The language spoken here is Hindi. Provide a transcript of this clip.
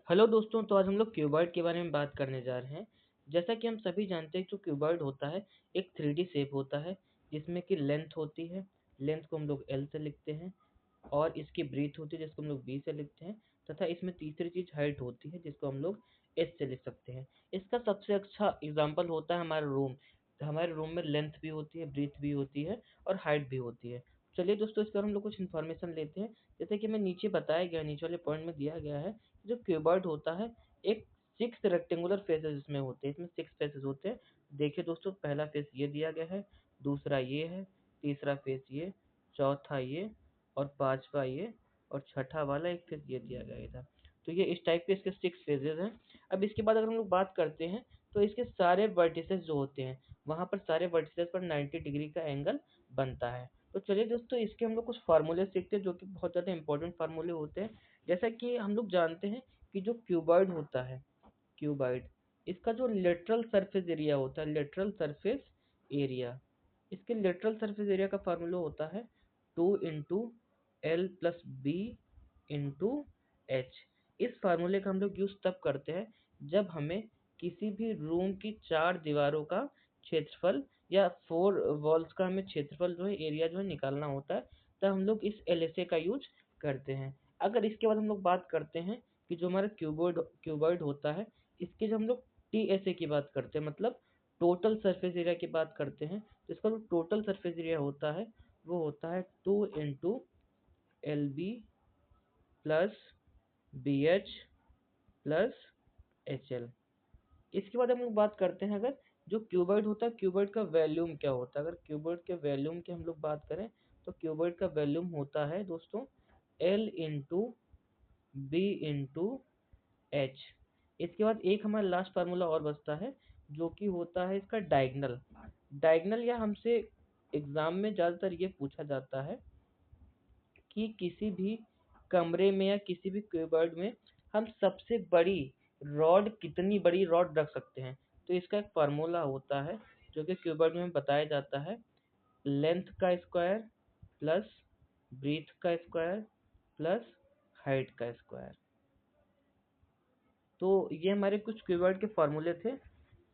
हेलो दोस्तों, तो आज हम लोग क्यूबॉइड के बारे में बात करने जा रहे हैं। जैसा कि हम सभी जानते हैं, जो क्यूबॉइड होता है एक 3D शेप होता है, जिसमें कि लेंथ होती है। लेंथ को हम लोग एल से लिखते हैं, और इसकी ब्रीथ होती है जिसको हम लोग बी से लिखते हैं, तथा इसमें तीसरी चीज हाइट होती है जिसको हम लोग एच से लिख सकते हैं। इसका सबसे अच्छा एग्जाम्पल होता है हमारा रूम। हमारे रूम में लेंथ भी होती है, ब्रीथ भी होती है और हाइट भी होती है। चलिए दोस्तों, इस पर हम लोग कुछ इन्फॉर्मेशन लेते हैं। जैसे कि मैं नीचे बताया गया, नीचे वाले पॉइंट में दिया गया है, जो क्यूबॉइड होता है एक 6 रेक्टेंगुलर फेसेस इसमें होते हैं। इसमें 6 फेसेस होते हैं। देखिए दोस्तों, पहला फेस ये दिया गया है, दूसरा ये है, तीसरा फेस ये, चौथा ये, और पांचवा ये, और छठा वाला एक फेस ये दिया गया था। तो ये इस टाइप के इसके 6 फेजेस हैं। अब इसके बाद अगर हम लोग बात करते हैं, तो इसके सारे वर्टिसेस जो होते हैं, वहां पर सारे वर्टिसेस पर 90 डिग्री का एंगल बनता है। तो चलिए दोस्तों, इसके हम लोग कुछ फार्मूले सीखते हैं, जो कि बहुत ज़्यादा इंपॉर्टेंट फार्मूले होते हैं। जैसा कि हम लोग जानते हैं कि जो क्यूबॉइड होता है, क्यूबॉइड, इसका जो लेटरल सरफेस एरिया होता है, लेटरल सरफेस एरिया, इसके लेटरल सरफेस एरिया का फार्मूला होता है 2 × L + B × H। इस फार्मूले का हम लोग यूज तब करते हैं जब हमें किसी भी रूम की 4 दीवारों का क्षेत्रफल या 4 वॉल्स का हमें क्षेत्रफल जो है, एरिया जो है निकालना होता है, तब हम लोग इस LSA का यूज करते हैं। अगर इसके बाद हम लोग बात करते हैं कि जो हमारा क्यूबॉइड होता है, इसके जो हम लोग TSA की बात करते हैं, मतलब टोटल सरफेस एरिया की बात करते हैं, तो इसका जो टोटल सरफेस एरिया होता है, वो होता है 2 × LB + BH + HL। इसके बाद हम लोग बात करते हैं, अगर जो क्यूबॉइड होता है, क्यूबॉइड का वॉल्यूम क्या होता है। अगर क्यूबॉइड के वॉल्यूम की हम लोग बात करें, तो क्यूबॉइड का वॉल्यूम होता है दोस्तों L × B × H। इसके बाद एक हमारा लास्ट फार्मूला और बचता है, जो कि होता है इसका डायगनल। डायगनल, या हमसे एग्जाम में ज़्यादातर ये पूछा जाता है कि किसी भी कमरे में या किसी भी क्यूबॉइड में हम सबसे बड़ी रॉड, कितनी बड़ी रॉड रख सकते हैं। तो इसका एक फार्मूला होता है, जो कि क्यूबॉइड में बताया जाता है, लेंथ का स्क्वायर प्लस ब्रीथ का स्क्वायर प्लस हाइट का स्क्वायर। तो ये हमारे कुछ क्यूबॉइड के फार्मूले थे।